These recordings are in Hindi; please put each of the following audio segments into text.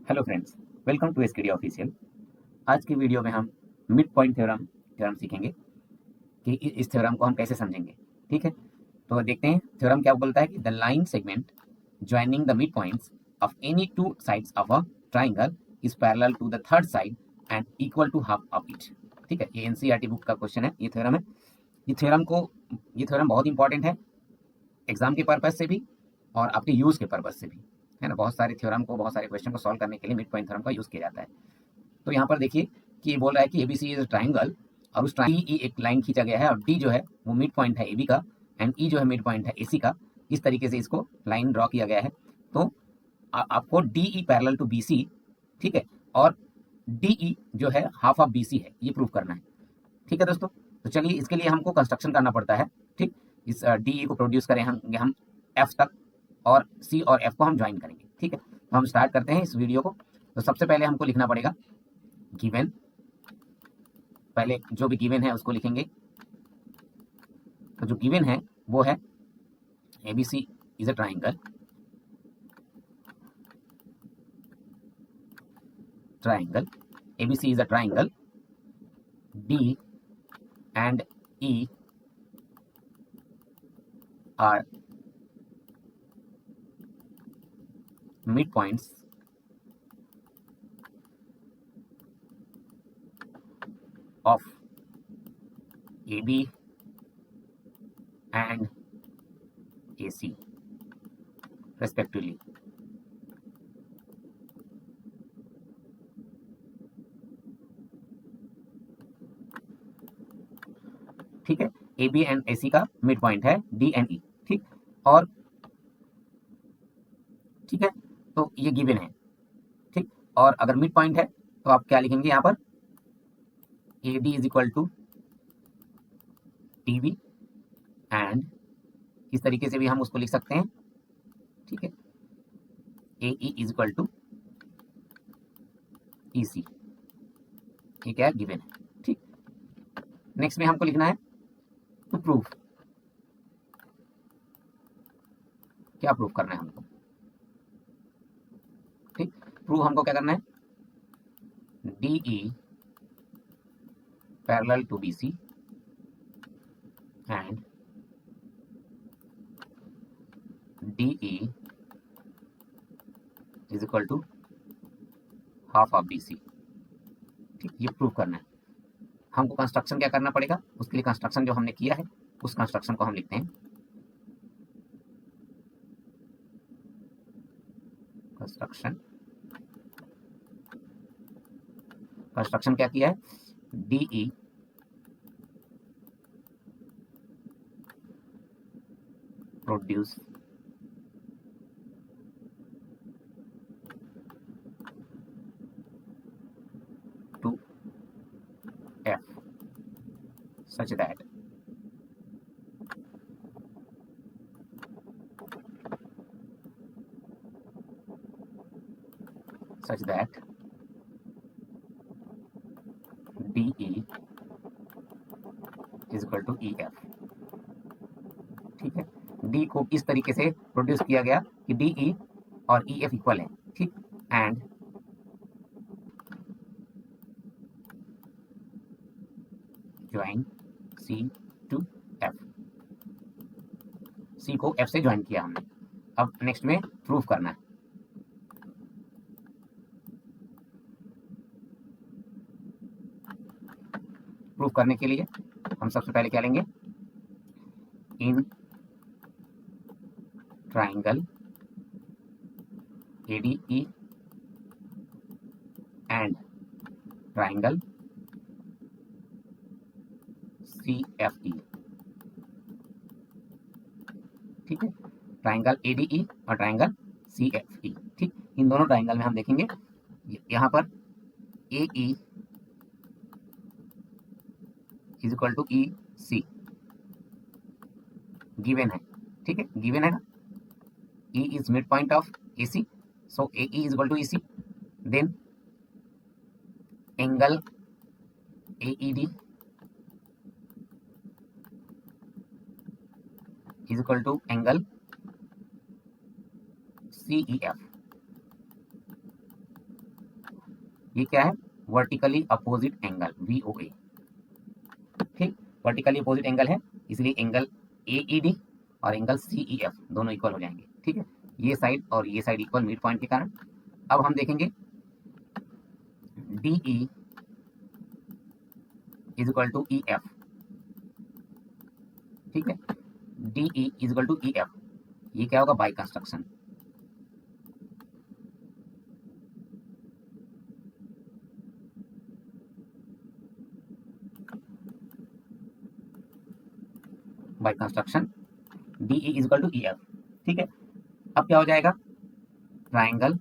Hello friends, welcome to SKD official. आज की वीडियो में हम मिड पॉइंट थ्योरम सीखेंगे कि इस थ्योरम को हम कैसे समझेंगे। ठीक है, तो देखते हैं थ्योरम क्या बोलता है कि the line segment joining the mid points of any two sides of a triangle is parallel to the third side and equal to half of it. ठीक है, ये एनसीईआरटी बुक का क्वेश्चन है, ये थ्योरम है। ये थ्योरम बहुत इंपॉर्टेंट है एग्जाम के पर्पज से भी और आपके यूज के पर्पज से भी, है ना। बहुत सारे थ्योरम को, बहुत सारे क्वेश्चन को सॉल्व करने के लिए मिड पॉइंट थ्योरम का यूज किया जाता है। तो यहाँ पर देखिए कि ये बोल रहा है कि एबीसी इज ट्राइंगल और उस ट्राइंगल एक लाइन खींचा गया है और डी जो है वो मिड पॉइंट है एबी का एंड ई जो है मिड पॉइंट है एसी का। इस तरीके से इसको लाइन ड्रॉ किया गया है। तो आपको D E parallel to B C, ठीक है, और डी ई जो है हाफ ऑफ बी सी है, ये प्रूव करना है। ठीक है दोस्तों, तो चलिए इसके लिए हमको कंस्ट्रक्शन करना पड़ता है। ठीक, इस डी ई को प्रोड्यूस करें हम एफ तक और सी और एफ को हम ज्वाइन करेंगे। ठीक है, तो हम स्टार्ट करते हैं इस वीडियो को। तो सबसे पहले हमको लिखना पड़ेगा गिवन, पहले जो भी गिवन है उसको लिखेंगे। तो जो गिवन है वो है ABC is a triangle, ABC is a triangle, D and E are midpoints of AB and AC respectively. ठीक है, ए बी एंड ए सी का मिड पॉइंट है डी एंड ई। ठीक, और ठीक है, तो ये गिवन है। ठीक, और अगर मिड पॉइंट है तो आप क्या लिखेंगे यहाँ पर, A D is equal to T B and इस तरीके से भी हम उसको लिख सकते हैं। ठीक है, ए ई इज इक्वल टू ई सी, ये क्या है, गिवन है। ठीक, नेक्स्ट में हमको लिखना है टू प्रूव, क्या प्रूव करना है हमको। ठीक, प्रूव हमको क्या करना है, D E parallel to B C and D E is equal to half of B C. ठीक, ये प्रूव करना है हमको। कंस्ट्रक्शन क्या करना पड़ेगा, उसके लिए कंस्ट्रक्शन जो हमने किया है उस कंस्ट्रक्शन को हम लिखते हैं। कंस्ट्रक्शन क्या किया है, D E produce to F such that DE is equal to EF। ठीक है, डी को इस तरीके से प्रोड्यूस किया गया कि DE और EF इक्वल है। ठीक, and join C to F, C को F से ज्वाइन किया हमने। अब नेक्स्ट में प्रूफ करना है। प्रूफ करने के लिए हम सबसे पहले क्या लेंगे, in triangle ADE and triangle CFE। ठीक है, ट्राइंगल ADE और ट्राइंगल CFE। ठीक, इन दोनों ट्राइंगल में हम देखेंगे यहाँ पर AE is equal to EC given है। ठीक है, गिवन है ना, E is midpoint of AC, so AE is equal to EC, then angle AED is equal to angle CEF। ये क्या है, वर्टिकली अपोजिट एंगल VOA, ठीक, वर्टिकली अपोजिट एंगल है, इसलिए एंगल AED और एंगल CEF दोनों इक्वल हो जाएंगे, ठीक है, ये साइड और ये साइड इक्वल मिड पॉइंट के कारण। अब हम देखेंगे DE is equal to EF, ठीक है, DE is equal to EF, ये क्या होगा, by construction, by construction DE is equal to EF, ठीक है। अब क्या हो जाएगा, triangle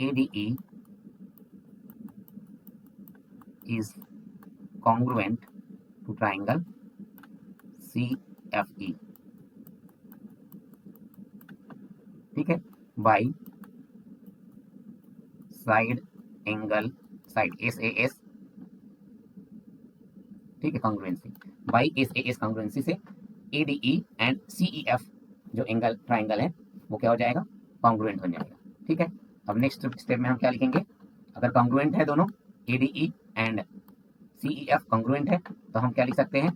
ADE is congruent to triangle CFE, ठीक है, by side angle side SAS, ठीक है, कॉन्ग्रुएंसी बाई SAS कॉन्ग्रुएंसी से ADE एंड CEF जो एंगल ट्राइंगल है वो क्या हो जाएगा, कॉन्ग्रुएंट हो जाएगा, ठीक है। अब नेक्स्ट स्टेप में हम क्या लिखेंगे, अगर कॉन्ग्रुएंट है दोनों ADE एंड CEF कॉन्ग्रुएंट है तो हम क्या लिख सकते हैं,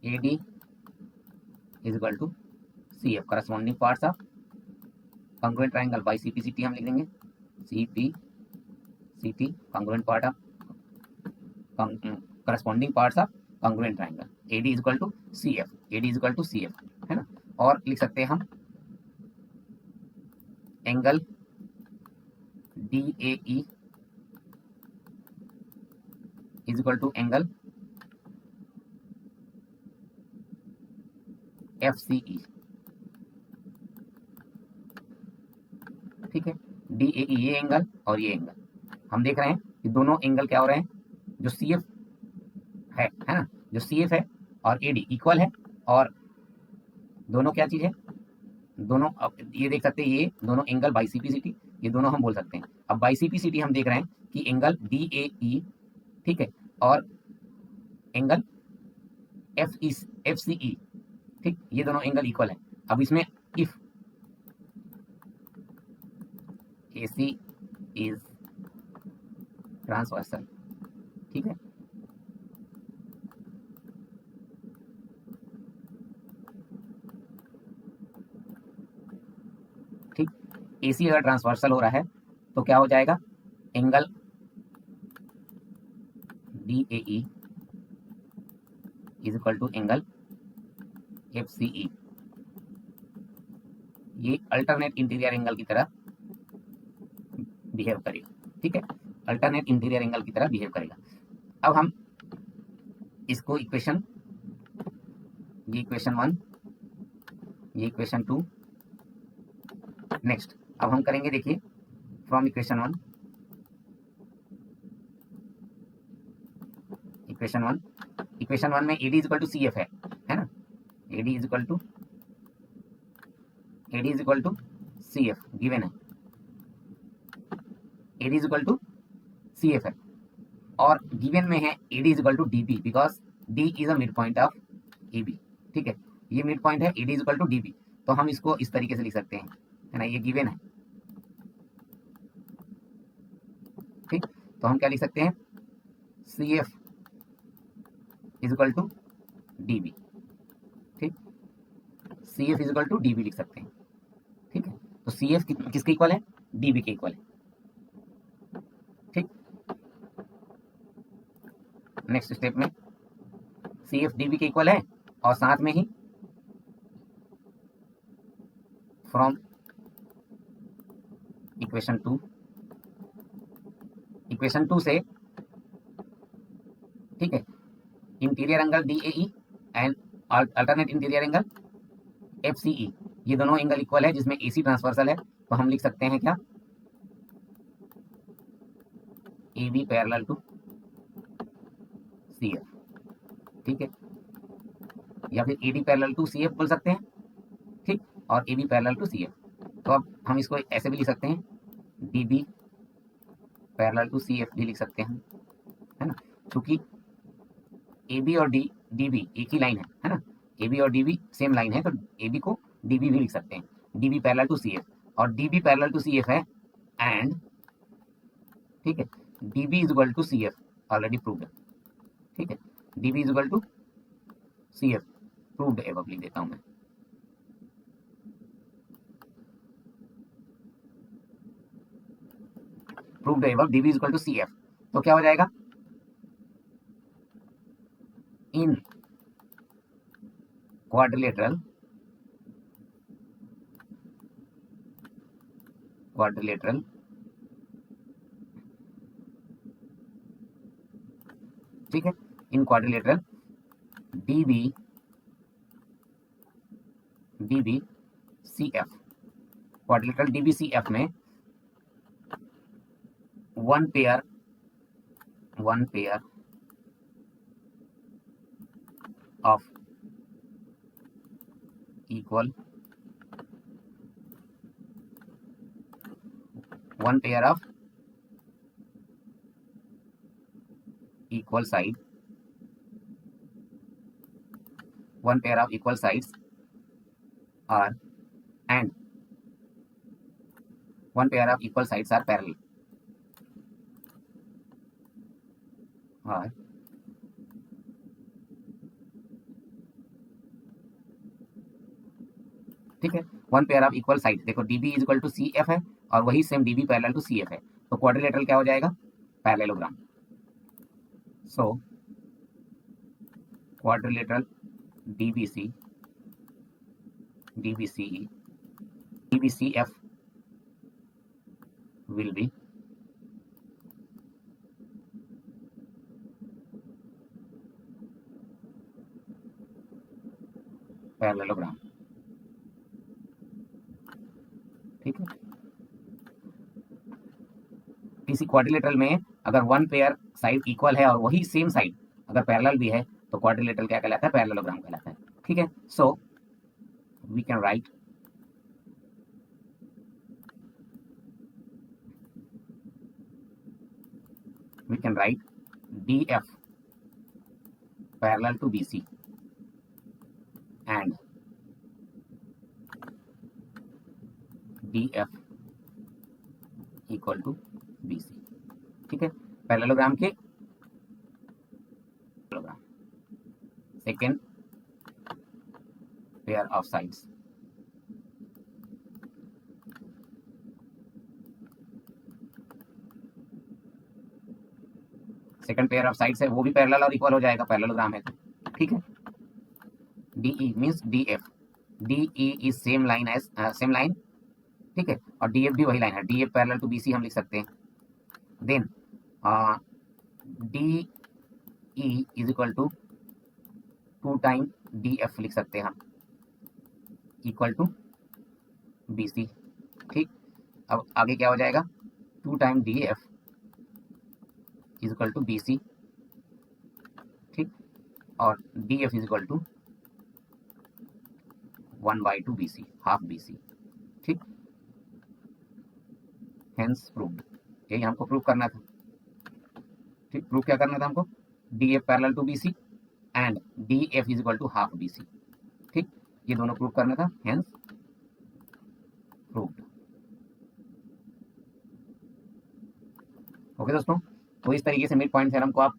AD is equal to CF corresponding parts of congruent triangle by CPCT हम लिख देंगे, CPCT congruent part of corresponding parts of congruent triangle, AD is equal to CF, AD is equal to CF, है ना। और लिख सकते हैं हम angle DAE is equal to angle FCE, ठीक है, DAE ये एंगल और ये एंगल, हम देख रहे हैं कि दोनों एंगल क्या हो रहे हैं, जो CF है ना, जो CF है और AD इक्वल है, और दोनों क्या चीज है, दोनों ये देख सकते हैं, ये दोनों एंगल बाई CPCT, ये दोनों हम बोल सकते हैं। अब बाई CPCT हम देख रहे हैं कि एंगल DAE, ठीक है, और एंगल FCE, ठीक, ये दोनों एंगल इक्वल है। अब इसमें इफ AC इज ट्रांसवर्सल, ठीक है, ठीक, AC अगर ट्रांसवर्सल हो रहा है तो क्या हो जाएगा, angle DAE is equal to angle FCE, ये अल्टरनेट इंटीरियर एंगल की तरह बिहेव करेगा, ठीक है, अल्टरनेट इंटीरियर एंगल की तरह बिहेव करेगा। अब हम इसको इक्वेशन, ये इक्वेशन 1, ये इक्वेशन 2, नेक्स्ट अब हम करेंगे, देखिए फ्रॉम इक्वेशन 1, इक्वेशन 1 में AD is equal to CF है ना, AD is equal to CF given है, AD is equal to CF है, और गिवन में है AD is equal to DB, because D is a mid point of AB, ठीक है, ये मिड पॉइंट है, AD is equal to DB, तो हम इसको इस तरीके से लिख सकते हैं, है ना, ये गिवन है, ठीक, तो हम क्या लिख सकते हैं, CF is equal to DB, ठीक, CF is equal to DB लिख सकते हैं, ठीक है, तो CF किसके इक्वल है, DB के इक्वल है, ठीक। नेक्स्ट स्टेप में CF DB के इक्वल है, और साथ में ही फ्रॉम इक्वेशन 2 से, ठीक है, interior angle DAE and alternate interior angle FCE, ये दोनों एंगल इक्वल है जिसमें AC ट्रांसवर्सल है, तो हम लिख सकते हैं क्या, AB पैरेलल टू CF, ठीक है, या फिर AD पैरेलल टू CF बोल सकते हैं, ठीक, और AB पैरेलल टू CF, तो अब हम इसको ऐसे भी लिख सकते हैं, DB पैरेलल टू CF भी लिख सकते हैं, है ना, क्योंकि AB और DB एक ही लाइन है ना, AB और DB सेम लाइन है, तो AB को DB भी लिख सकते हैं, DB पैरेलल टू CF, और DB पैरेलल टू CF है एंड, ठीक है, dB is equal to CF, already proved है, ठीक है, dB is equal to CF, proved above लिख देता हूं मैं। Proved above dB is equal to CF, तो क्या हो जाएगा, इन क्वाड्रिलेटरल ठीक है, in quadrilateral dB CF, quadrilateral dB CF में one pair of equal side, one pair of equal sides are, and one pair of equal sides are parallel, और ठीक है, one pair of equal side, देखो dB is equal to CF है और वही same dB parallel to CF है, तो क्वाड्रिलेटरल क्या हो जाएगा, parallelogram. So quadrilateral DBCE DBCF will be parallelogram, ठीक है। किसी क्वाड्रिलेटरल में अगर वन पेयर साइड इक्वल है और वही सेम साइड अगर पैरेलल भी है तो क्वाड्रिलेटरल क्या कहलाता है, पैरेललोग्राम कहलाता है, ठीक है। So we can write DF parallel to BC and DF equal to BC, ठीक है, पैरेललोग्राम के second pair of sides, second pair of sides है वो भी पैरेलल और इक्वल हो जाएगा, पैरेललोग्राम है तो, ठीक है। DE means DF, DE is same line as same line, ठीक है, और DF भी वही लाइन है, DF पैरेलल टू BC हम लिख सकते हैं। Then DE is equal to 2 time DF लिख सकते हैं हम, इक्वल टू BC, ठीक। अब आगे क्या हो जाएगा, 2 time DF is equal to BC, ठीक, और DF is equal to 1/2 BC, half BC, ठीक। हेंस प्रूव्ड, यही हमको प्रूव करना था, ठीक। प्रूव क्या करना था हमको, DF parallel to BC and DF is equal to half BC, ठीक, ये दोनों प्रूव करना था, हेंस प्रूव्ड। ओके दोस्तों, तो इस तरीके से मिड पॉइंट थ्योरम को आप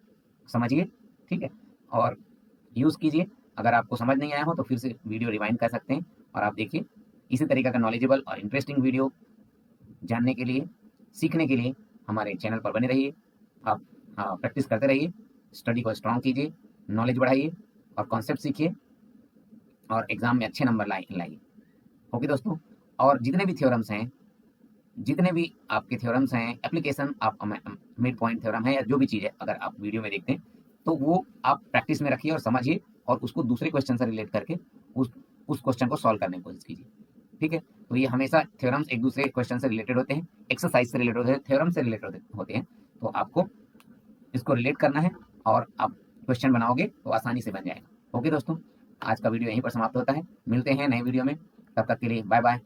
समझिए, ठीक है, और यूज़ कीजिए। अगर आपको समझ नहीं आया हो तो फिर से वीडियो रिवाइंड कर सकते हैं और आप देखिए। इसी तरीके का नॉलेजेबल और इंटरेस्टिंग वीडियो जानने के लिए, सीखने के लिए हमारे चैनल पर बने रहिए। आप प्रैक्टिस करते रहिए, स्टडी को स्ट्रॉन्ग कीजिए, नॉलेज बढ़ाइए और कॉन्सेप्ट सीखिए और एग्ज़ाम में अच्छे नंबर लाइए। ओके दोस्तों, और जितने भी थ्योरम्स हैं, जितने भी आपके थ्योरम्स हैं, एप्लीकेशन आप मिड पॉइंट थ्योरम है या जो भी चीज़ है, अगर आप वीडियो में देखते हैं तो वो आप प्रैक्टिस में रखिए और समझिए और उसको दूसरे क्वेश्चन से रिलेट करके उस क्वेश्चन को सॉल्व करने की कोशिश कीजिए, ठीक है। तो ये हमेशा थ्योरम्स एक दूसरे क्वेश्चन से रिलेटेड होते हैं, एक्सरसाइज से रिलेटेड होते हैं, थ्योरम से रिलेटेड होते हैं, तो आपको इसको रिलेट करना है और आप क्वेश्चन बनाओगे तो आसानी से बन जाएगा। ओके दोस्तों, आज का वीडियो यहीं पर समाप्त होता है, मिलते हैं नए वीडियो में, तब तक के लिए बाय बाय।